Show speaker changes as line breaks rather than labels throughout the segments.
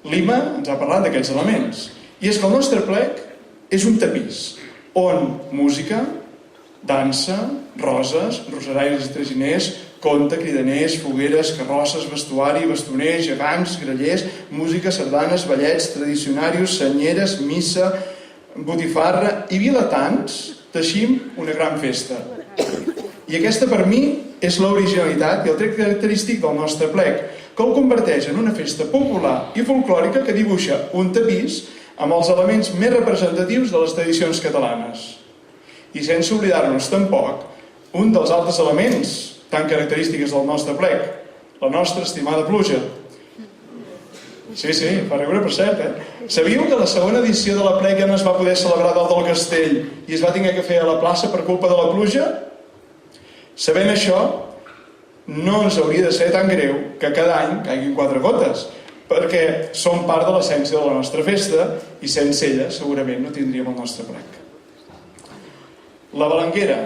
L'Ima ens ha parlat d'aquests elements. I és que el nostre plec és un tapís on música, dansa, roses, rosaraires i traginers, conte, cridaners, fogueres, carrosses, vestuari, bastoners, gegants, grallers, música, sardanes, ballets, tradicionaris, senyeres, missa, botifarra i vilatans teixim una gran festa. I aquesta per mi és l'originalitat i el tret característic del nostre plec, que el converteix en una festa popular i folclòrica que dibuixa un tapís amb els elements més representatius de les tradicions catalanes. I sense oblidar-nos tampoc un dels altres elements tan característics del nostre plec, la nostra estimada pluja. Sí, fa riure per cert, Sabíeu que la segona edició de la plec ja no es va poder celebrar dalt del castell i es va haver de fer a la plaça per culpa de la pluja? Sabent això, no ens hauria de ser tan greu que cada any caiguin 4 gotes, perquè són part de l'essència de la nostra festa i sense ella segurament no tindríem el nostre plec. La Balenguera,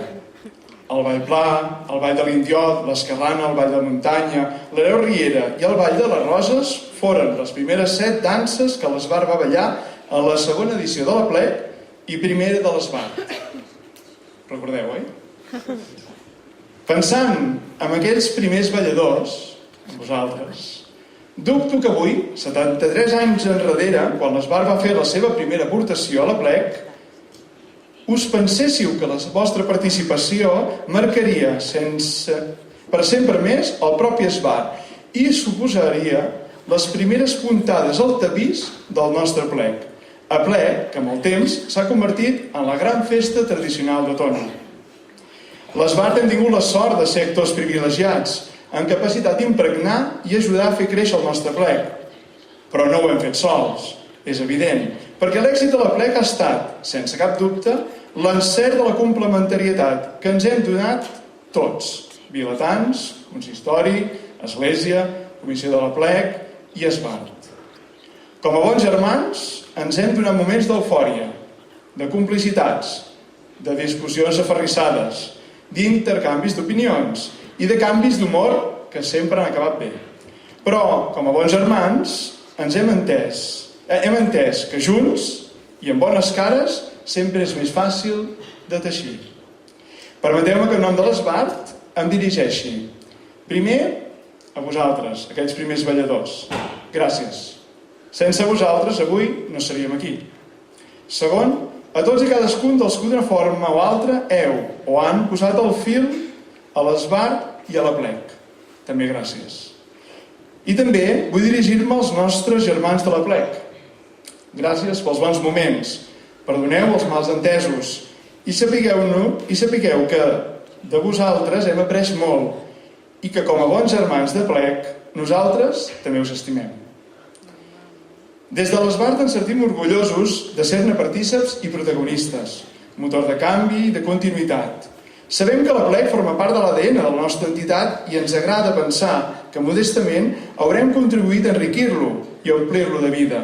el Ball Pla, el Ball de l'Indiot, l'Esquerrana, el Ball de Muntanya, l'Hereu Riera i el Ball de les Roses foren les primeres 7 danses que l'Esbart va ballar a la segona edició de la plec i primera de l'Esbart. Recordeu, Pensant en aquells primers balladors, amb vosaltres, dubto que avui, 73 anys enrere, quan l'Esbart va fer la seva primera aportació a la plec, us penséssiu que la vostra participació marcaria per sempre més el propi Esbart i suposaria les primeres puntades al tapís del nostre plec, a plec que amb el temps s'ha convertit en la gran festa tradicional de Tona. L'Esbart hem tingut la sort de ser actors privilegiats, amb capacitat d'impregnar i ajudar a fer créixer el nostre plec. Però no ho hem fet sols, és evident, perquè l'èxit de la plec ha estat, sense cap dubte, l'encert de la complementarietat que ens hem donat tots, vilatans, consistori, església, comissió de la plec i Esbart. Com a bons germans, ens hem donat moments d'eufòria, de complicitats, de discussions aferrissades, d'intercanvis d'opinions i de canvis d'humor que sempre han acabat bé. Però, com a bons germans, hem entès que junts i amb bones cares sempre és més fàcil de teixir. Permeteu-me que en nom de l'Esbart em dirigeixi. Primer, a vosaltres, aquells primers balladors. Gràcies. Sense vosaltres, avui no seríem aquí. Segon, a tots i cadascun dels que d'una forma o altra heu o han posat el fil a l'Esbart i a la plec. També gràcies. I també vull dirigir-me als nostres germans de la plec. Gràcies pels bons moments. Perdoneu els mals entesos. I sapigueu que de vosaltres hem après molt i que com a bons germans de plec nosaltres també us estimem. Des de l'Esbart ens sentim orgullosos de ser-ne partíceps i protagonistes, motor de canvi i de continuïtat. Sabem que la plec forma part de l'ADN de la nostra entitat i ens agrada pensar que modestament haurem contribuït a enriquir-lo i a omplir-lo de vida.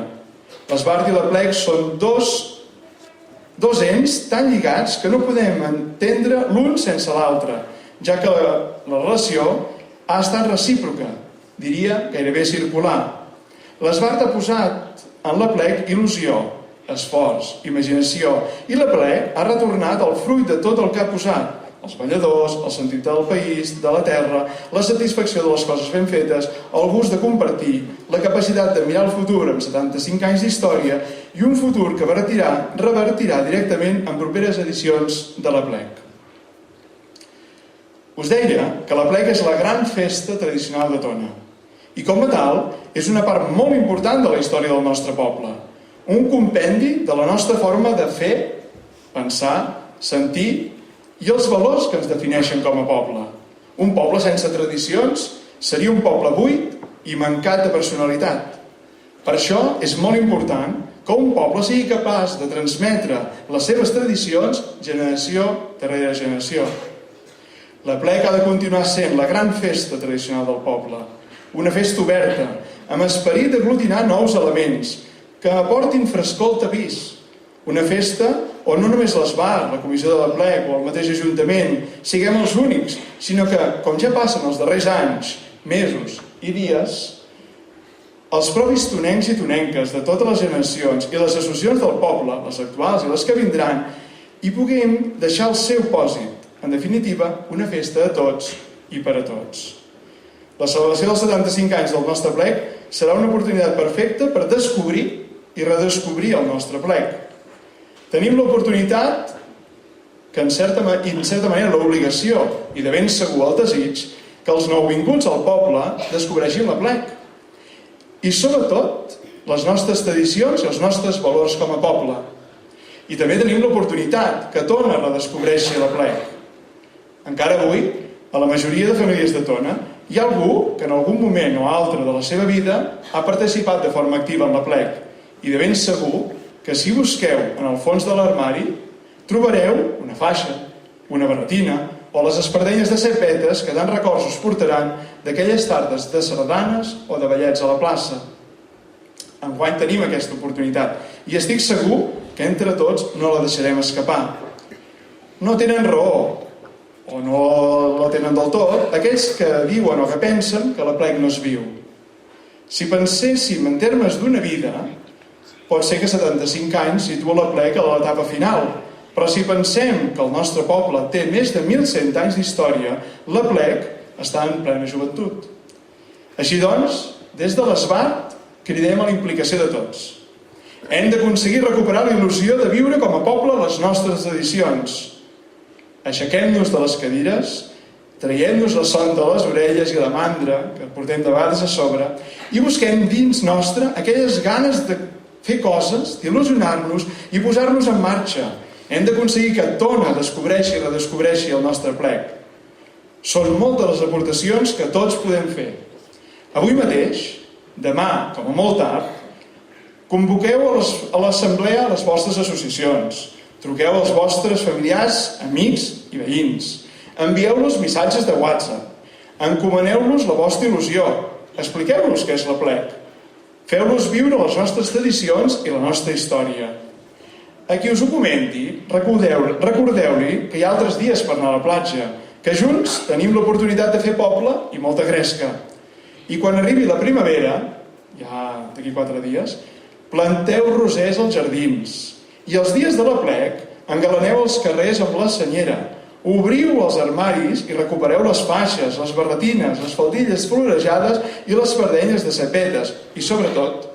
L'Esbart i la plec són dos ens tan lligats que no podem entendre l'un sense l'altre, ja que la relació ha estat recíproca, diria gairebé circular. L'Esbart ha posat en la plec il·lusió, esforç, imaginació, i la plec ha retornat el fruit de tot el que ha posat, els balladors, el sentit del país, de la terra, la satisfacció de les coses ben fetes, el gust de compartir, la capacitat de mirar el futur amb 75 anys d'història i un futur que revertirà directament en properes edicions de la plec. Us deia que la plec és la gran festa tradicional de Tona. I com a tal, és una part molt important de la història del nostre poble. Un compendi de la nostra forma de fer, pensar, sentir i els valors que ens defineixen com a poble. Un poble sense tradicions seria un poble buit i mancat de personalitat. Per això és molt important que un poble sigui capaç de transmetre les seves tradicions generació darrere generació. La plec ha de continuar sent la gran festa tradicional del poble. Una festa oberta, amb esperit d'aglutinar nous elements, que aportin frescor al tapís. Una festa on no només l'Esbart, la comissió de la plec o el mateix Ajuntament siguem els únics, sinó que, com ja passen els darrers anys, mesos i dies, els propis tonencs i tonenques de totes les generacions i les associacions del poble, les actuals i les que vindran, hi puguem deixar el seu pòsit. En definitiva, una festa de tots i per a tots. La celebració dels 75 anys del nostre plec serà una oportunitat perfecta per descobrir i redescobrir el nostre plec. Tenim l'oportunitat que en certa manera l'obligació i de ben segur el desig que els nouvinguts al poble descobreixin la plec. I sobretot les nostres tradicions i els nostres valors com a poble. I també tenim l'oportunitat que Tona redescobreixi la plec. Encara avui, a la majoria de famílies de Tona, hi ha algú que en algun moment o altre de la seva vida ha participat de forma activa en la plec. I de ben segur que si busqueu en el fons de l'armari trobareu una faixa, una barretina o les espardenyes de cepetes que tant records us portaran d'aquelles tardes de sardanes o de ballets a la plaça. Enguany tenim aquesta oportunitat i estic segur que entre tots no la deixarem escapar. No tenen raó, o no la tenen del tot, aquells que diuen o que pensen que la plec no es viu. Si penséssim en termes d'una vida, pot ser que 75 anys situa la plec a l'etapa final, però si pensem que el nostre poble té més de 1.100 anys d'història, la plec està en plena joventut. Així doncs, des de l'Esbart, cridem a la implicació de tots. Hem d'aconseguir recuperar la il·lusió de viure com a poble les nostres tradicions. Aixequem-nos de les cadires, traiem-nos la son de les orelles i la mandra, que portem de vegades a sobre, i busquem dins nostre aquelles ganes de fer coses, d'il·lusionar-nos i posar-nos en marxa. Hem d'aconseguir que Tona descobreixi i redescobreixi el nostre plec. Són moltes les aportacions que tots podem fer. Avui mateix, demà, com a molt tard, convoqueu a l'assemblea les vostres associacions. Truqueu als vostres familiars, amics i veïns. Envieu-los missatges de WhatsApp. Encomaneu-los la vostra il·lusió. Expliqueu-los què és la plec. Feu-los viure les nostres tradicions i la nostra història. A qui us ho comenti, recordeu-li que hi ha altres dies per anar a la platja, que junts tenim l'oportunitat de fer poble i molta gresca. I quan arribi la primavera, ja d'aquí 4 dies, planteu rosers als jardins. I els dies de la plec engalaneu els carrers amb la senyera, obriu els armaris i recupereu les faixes, les barretines, les faldilles florejades i les espardenyes de cepetes. I sobretot,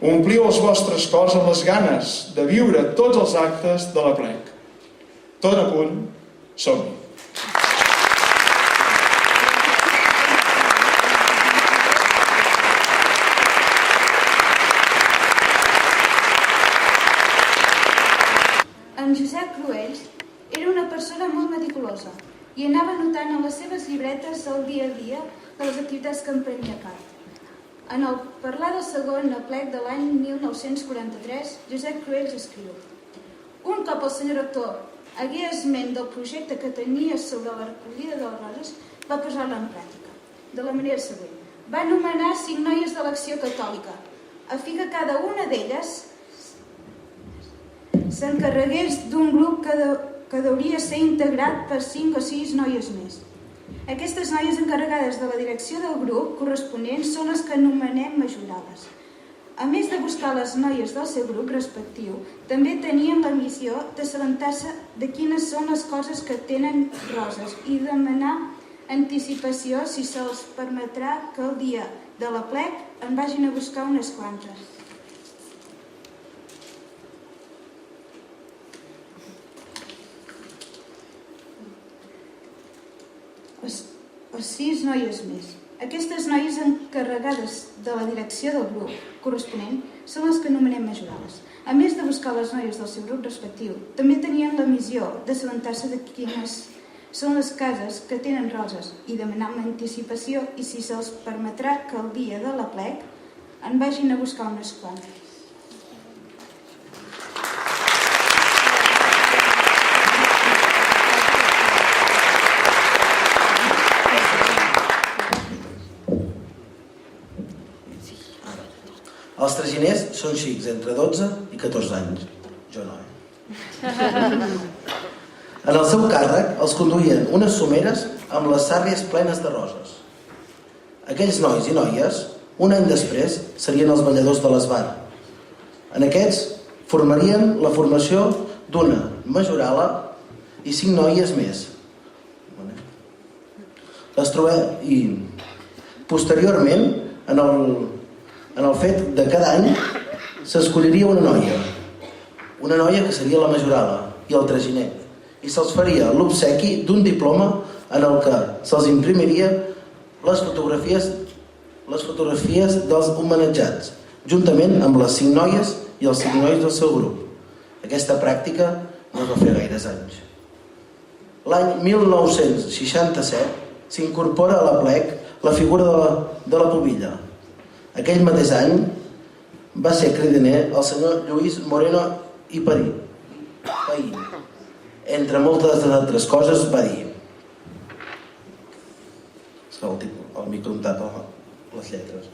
ompliu els vostres cors amb les ganes de viure tots els actes de la plec. Tot a punt, som-hi!
En Josep Cruells era una persona molt meticulosa i anava anotant en les seves llibretes el dia a dia de les activitats que emprenia a cap. En el parlar del segon aplec de l'any 1943, Josep Cruells escriu: un cop el senyor rector hagué esment del projecte que tenia sobre la recollida de les roses, va posar-la en pràctica, de la manera següent. Va nomenar 5 noies de l'Acció Catòlica, a fi que cada una d'elles s'encarregués d'un grup que hauria ser integrat per 5 o 6 noies més. Aquestes noies encarregades de la direcció del grup corresponent són les que anomenem majorades. A més de buscar les noies del seu grup respectiu, també tenien la missió d'assabentar-se de quines són les coses que tenen roses i demanar anticipació si se'ls permetrà que el dia de la plec en vagin a buscar unes quantes. O 6 noies més. Aquestes noies encarregades de la direcció del grup corresponent són les que anomenem majorades. A més de buscar les noies del seu grup respectiu, també tenien la missió d'assabentar-se de quines són les cases que tenen roses i demanar una anticipació i si se'ls permetrà que el dia de la plec en vagin a buscar unes quantes.
Els traginers són xics, entre 12 i 14 anys. Jo no, En el seu càrrec els conduïen unes someres amb les sàrries plenes de roses. Aquells nois i noies Un any després serien els balladors de l'Esbar. En aquests formarien la formació d'una majorala i 5 noies més. Les trobem i posteriorment en el fet de cada any s'escolliria una noia que seria la majorala i el traginer, i se'ls faria l'obsequi d'un diploma en el que se'ls imprimiria les fotografies dels homenatjats, juntament amb les 5 noies i els 5 nois del seu grup. Aquesta pràctica no es va fer gaires anys. L'any 1967 s'incorpora a la plec la figura de la pubilla. Aquell mateix any va ser cridaner el senyor Lluís Moreno i Paí. Entre moltes altres coses va dir... El micro em tapa les lletres.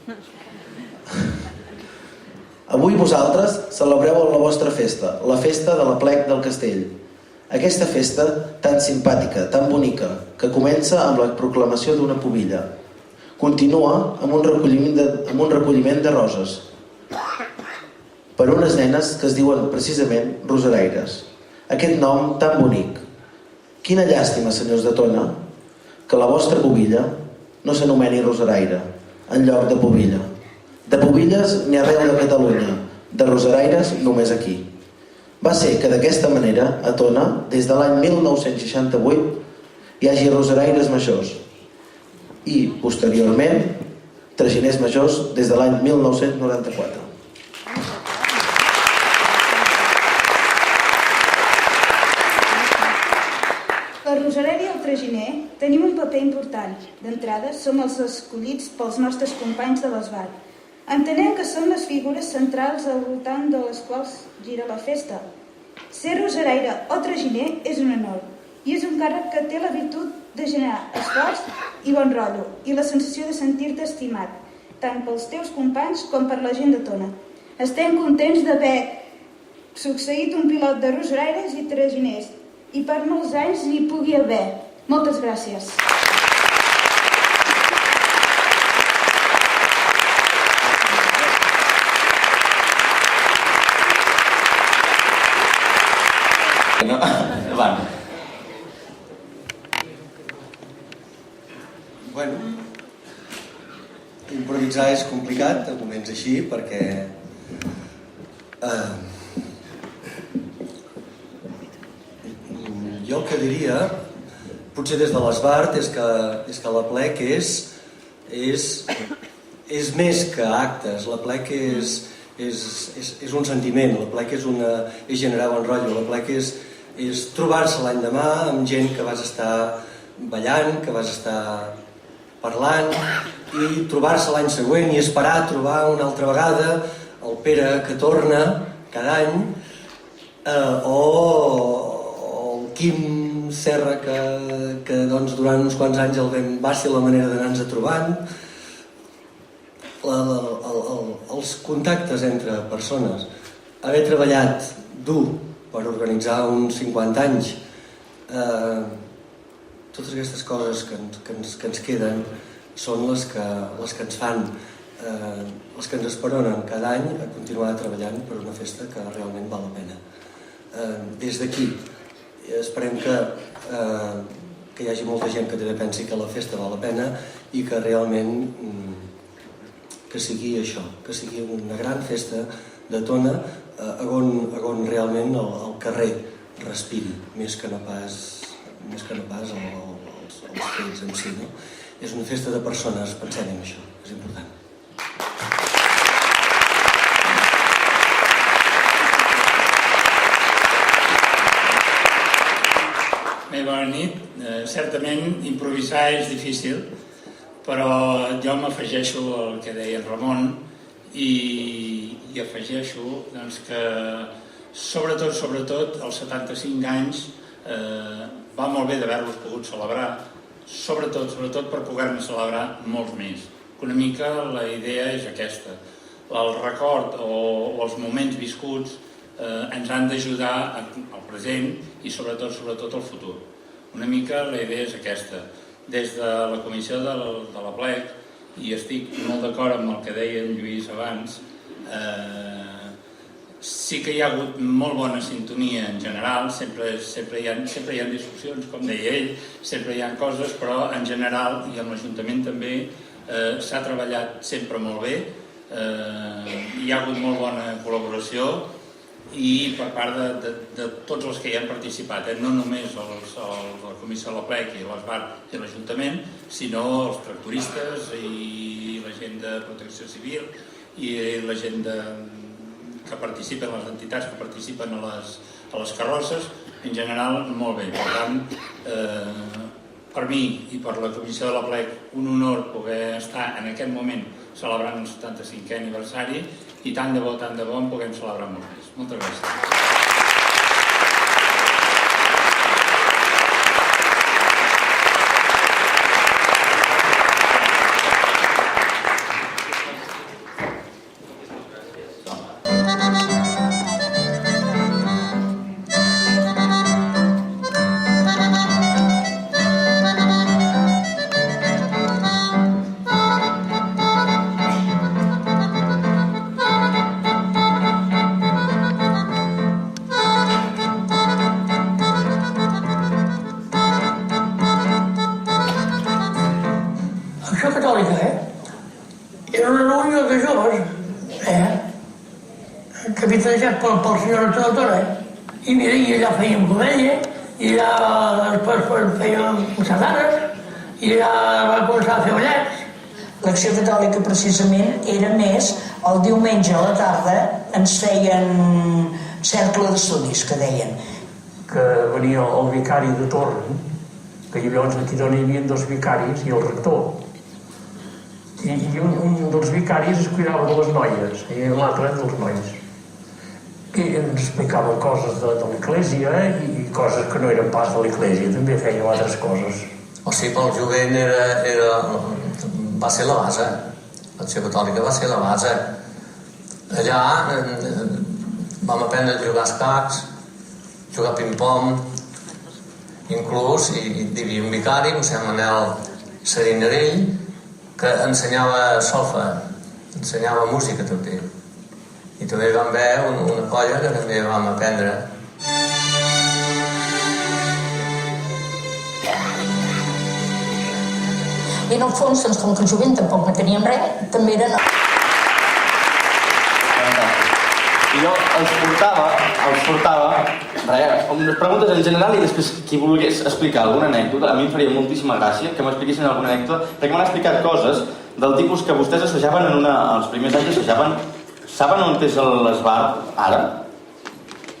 Avui vosaltres celebreu la vostra festa, la festa de la plec del castell. Aquesta festa tan simpàtica, tan bonica, que comença amb la proclamació d'una pubilla, continua amb un recolliment de roses per unes nenes que es diuen precisament rosaraires. Aquest nom tan bonic. Quina llàstima, senyors de Tona, que la vostra pubilla no s'anomeni rosaraire en lloc de pubilla. De pubilles n'hi ha arreu de Catalunya, de rosaraires només aquí. Va ser que d'aquesta manera a Tona, des de l'any 1968, hi hagi rosaraires majors i, posteriorment, traginers majors des de l'any 1994.
El rosareri i el traginer tenim un paper important. D'entrada, som els escollits pels nostres companys de l'Esbar. Entenem que són les figures centrals al voltant de les quals gira la festa. Ser rosaraire o traginer és un honor i és un càrrec que té la virtut de generar esforç i bon rotllo i la sensació de sentir-te estimat, tant pels teus companys com per la gent de Tona. Estem contents d'haver succeït un pilot de rosaraires i traginers i per molts anys n'hi pugui haver. Moltes gràcies.
Bueno, improvisar és complicat a moments així perquè jo el que diria potser des de l'Esbart és que la plec és més que actes. La plec és un sentiment, la plec és generar bon rotllo, la plec és trobar-se l'endemà amb gent que vas estar ballant, que vas estar parlant, i trobar-se l'any següent i esperar trobar una altra vegada el Pere que torna cada any, o el Quim Serra que doncs, durant uns quants anys va ser la manera d'anar-nos trobant. Els contactes entre persones, haver treballat dur per organitzar uns 50 anys, totes aquestes coses que ens queden són les que ens fan, les que ens esperonen cada any a continuar treballant per una festa que realment val la pena. Des d'aquí esperem que hi hagi molta gent que també pensi que la festa val la pena i que realment que sigui això, que sigui una gran festa de Tona on realment el carrer respiri més que no pas els fets en si, no? És una festa de persones, pensem en això, és important.
Bé, bona nit. Certament improvisar és difícil, però jo m'afegeixo al que deia en Ramon i afegeixo doncs, que sobretot als 75 anys va molt bé d'haver-los pogut celebrar, sobretot per poder-ne celebrar molts més. Una mica la idea és aquesta. El record o els moments viscuts ens han d'ajudar al present i sobretot al futur. Una mica la idea és aquesta. Des de la comissió de la plec i estic molt d'acord amb el que deia en Lluís abans, sí que hi ha hagut molt bona sintonia en general, sempre hi ha discussions, com deia ell, sempre hi ha coses, però en general, i amb l'Ajuntament també, s'ha treballat sempre molt bé, hi ha hagut molt bona col·laboració i per part de tots els que hi han participat, no només la Comissió de la Plec i l'Esbar i l'Ajuntament, sinó els tractoristes i la gent de Protecció Civil i la gent que participen, les entitats que participen a les carrosses, en general molt bé. Per tant, per mi i per la Comissió de la Plec, un honor poder estar en aquest moment celebrant el 75è aniversari i tant de bo en puguem celebrar molt més. Moltes gràcies.
Acció Catòlica, era una reunió de joves, capitanejat pel senyor Antonio, i mira, i allà fèiem comèdia, i allà després fèiem sardanes, i allà va començar a fer ballets.
L'Acció Catòlica precisament era més el diumenge a la tarda ens feien cercle d'estudis, que deien.
Que venia el vicari de torn, que llavors aquí d'on hi havia dos vicaris i el rector. I un dels vicaris es cuidava de les noies i l'altre dels nois. I ens explicaven coses de l'església i coses que no eren pas de l'església, també feien altres coses.
O sigui, pel jovent va ser la base. L'Acció Catòlica va ser la base. Allà vam aprendre a jugar a escacs, jugar a ping-pong, inclús hi havia un vicari, mossèn Manel Serinarell, que ensenyava solfa, ensenyava música també. I també vam veure una colla que també vam aprendre.
I en el fons, doncs, com que el jovent tampoc no teníem res, també eren...
I jo els portava unes preguntes en general i després qui volgués explicar alguna anècdota, a mi em faria moltíssima gràcia que m'expliquessin alguna anècdota, perquè m'han explicat coses del tipus que vostès assajaven els primers anys assajaven. Saben on és l'Esbar ara?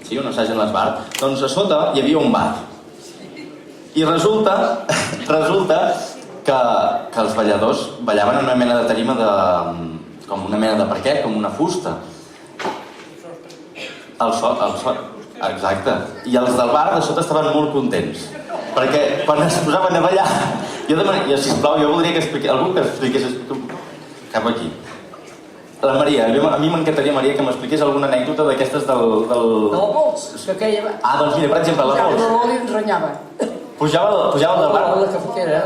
Sí, on assagen l'Esbar? Doncs a sota hi havia un bar. I resulta que els balladors ballaven en una mena de tarima com una mena de parquet, com una fusta. El so, exacte. I els del bar de sota estaven molt contents. Perquè quan es posaven a ballar... Sisplau, jo voldria que algú que expliqués... Cap aquí. La Maria, a mi m'encantaria, Maria, que m'expliqués alguna anècdota d'aquestes del...
De la pols, que aquella...
Ah, doncs mira, per exemple, la pols.
Pujava molt i ens renyava.
Pujava del bar?
A la cafetera,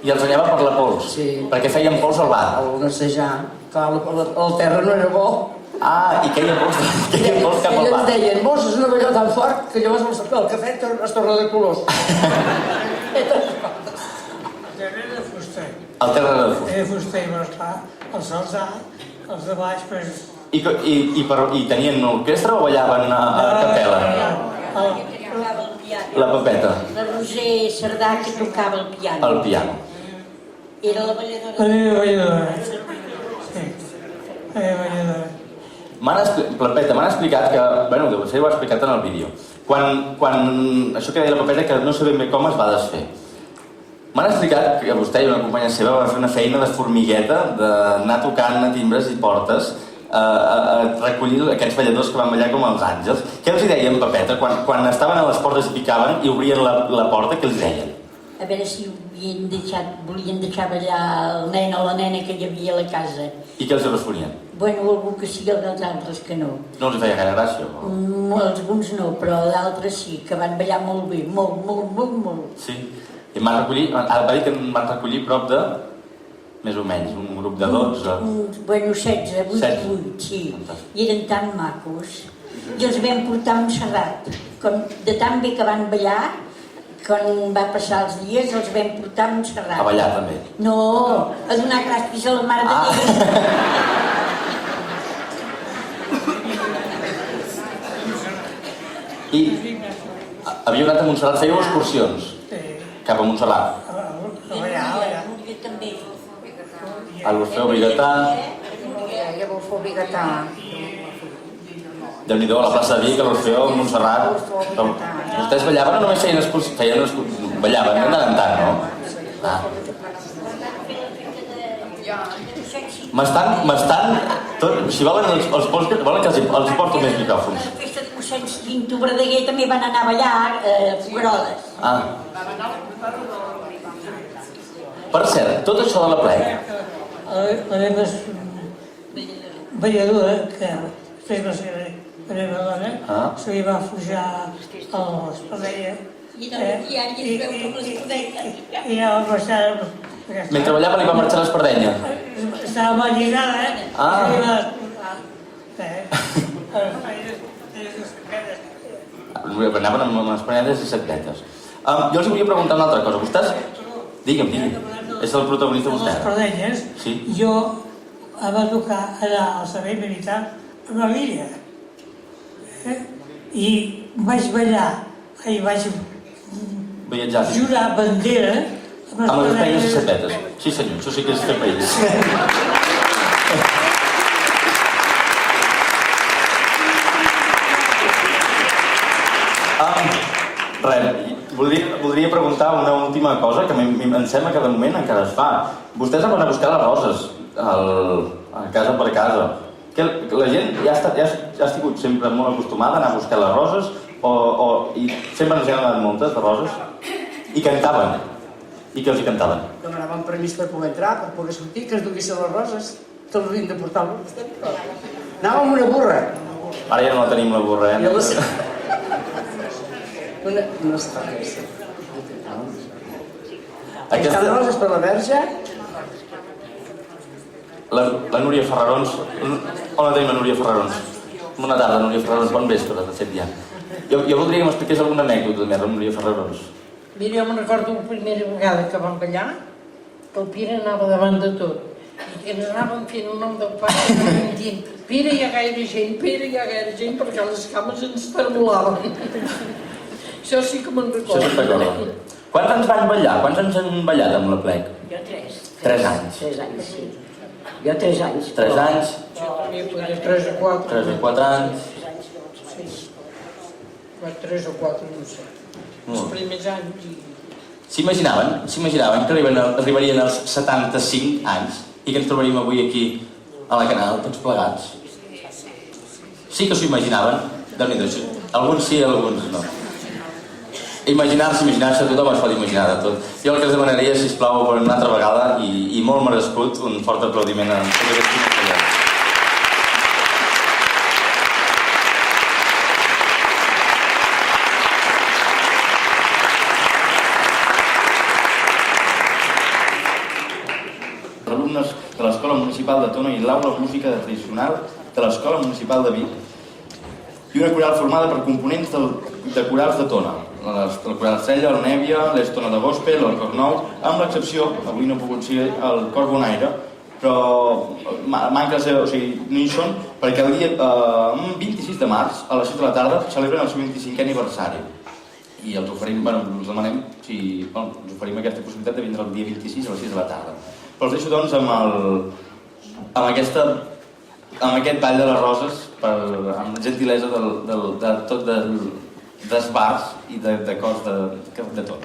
I els renyava per la pols?
Sí.
Perquè feien pols al bar?
Al assajar. Clar, el terra no era bo.
Ah, i queia pols cap al bar.
I ens deien, vos és una ballada tan fort que llavors el cafè es torna de colors.
Terra de fuster.
El terra de fuster.
Era fuster, però esclar, els salzà, els de baix, pues...
I tenien orquestra o ballaven a capella? La Pepeta.
La Roser Cerdà, que tocava el piano.
El piano.
Era la balladora.
La balladora. Sí. La balladora.
Pepeta, m'han explicat que... Bueno, potser ho ha explicat en el vídeo. Quan això que deia la Pepeta, que no sé ben bé com es va desfer. M'han explicat que vostè i una companya seva va fer una feina de formigueta, d'anar tocant a timbres i portes, a recollir aquests balladors que van ballar com els àngels. Què els deien, Pepeta? Quan estaven a les portes i picaven i obrien la porta, què els deien?
A veure si volien deixar ballar el nen o la nena que hi havia a la casa.
I què els responien?
Bueno, algú que sí, els altres que no.
No els feia gaire gràcia?
Alguns no, però d'altres sí, que van ballar molt bé, molt.
Sí. I va dir que en van recollir prop de més o menys? Un grup de 12?
Bueno, 16, 8, sí. I eren tan macos. I els vam portar a Montserrat. De tan bé que van ballar, quan va passar els dies, els vam portar a Montserrat.
A ballar, també?
No, a donar classes a la Mare de Déu.
I havíeu anat a Montserrat, fèieu excursions? Cap a Montserrat?
També.
A l'Orfeó Biguetà?
I a l'Orfeó Biguetà.
Déu-n'hi-do, a la plaça de Vic, a l'Orfeó, a Montserrat. Vostès ballaven o només feien excursions? Ballaven de tant en tant, no? M'estan... Si volen els volen que els porto més micròfons.
A la festa de mossèn Quinto Verdaguer també van anar a ballar a Figueroles.
Per cert, tot això de la plec...
La meva balladora, que feia la meva dona, se li va forjar a l'espardella.
I es veu com l'espardella.
I anava a passar...
Mentre ballava li va marxar l'espardenya?
Estava mal lligada,
Anaven amb espardenyes i setletes. Jo els volia preguntar una altra cosa. Vostès... Digue'm. És el protagonista vostè.
Les espardenyes, jo em va tocar anar al servei militar a Melilla. I vaig ballar, i vaig jurar bandera
amb les espardenyes i setletes. Sí senyor, això sí que és fer país. Voldria preguntar una última cosa que em sembla que de moment encara es fa. Vostès van a buscar les roses casa per casa. La gent ja ha estat sempre molt acostumada a anar a buscar les roses i sempre ens han donat moltes de roses i cantaven. I què els hi cantaven?
Demanaven permís per poder entrar, per poder sortir, que es duguessin les roses, que els havien de portar. Anàvem amb una burra.
Ara ja no la tenim, la burra,
No sé per què. Aquestes roses per la verge.
La Núria Ferrarons. On la tenim, la Núria Ferrarons? Bona tarda, Núria Ferrarons, bon vespre, de fet ja. Jo voldria que m'expliqués alguna anècdota més, la Núria Ferrarons.
Mira, jo me'n recordo la primera vegada que vam ballar, que el Pere anava davant de tot. I ens anàvem fent el nom del pare i anàvem dient Pere, hi ha gaire gent, perquè les cames ens tremolaven. Això sí que me'n recordo.
Quants anys van ballar? Quants anys han ballat amb la plec?
Jo 3.
3 anys.
3 anys, sí. Jo 3 anys.
3 anys?
Jo tenia 3 o 4.
3 o 4 anys.
Sí. 3 o 4, no sé. Els primers anys.
S'imaginaven que arribarien als 75 anys i que ens trobaríem avui aquí a la Canal, tots plegats? Sí que s'ho imaginaven? Alguns sí, alguns no. Imaginar-se, tothom es pot imaginar de tot. Jo el que els demanaria, sisplau, per una altra vegada, i molt merescut, un fort aplaudiment a tots aquests companys. Els alumnes de l'Escola Municipal de Tona i l'Aula Música Tradicional de l'Escola Municipal de Vic i una coral formada per components de corals de Tona, el Coral Estrella, el Nèvia, l'Estona de Gospel, el Cor Nou, amb l'excepció, avui no ha pogut ser el Cor Bonaire, però manca ser, o sigui, no hi són, perquè el dia 26 de març, a les 7 de la tarda, celebren el seu 25è aniversari. I els oferim, us demanem si us oferim aquesta possibilitat de vindre el dia 26 a les 6 de la tarda. Però els deixo doncs amb aquest ball de les roses, amb gentilesa dels bars i de cors de tot.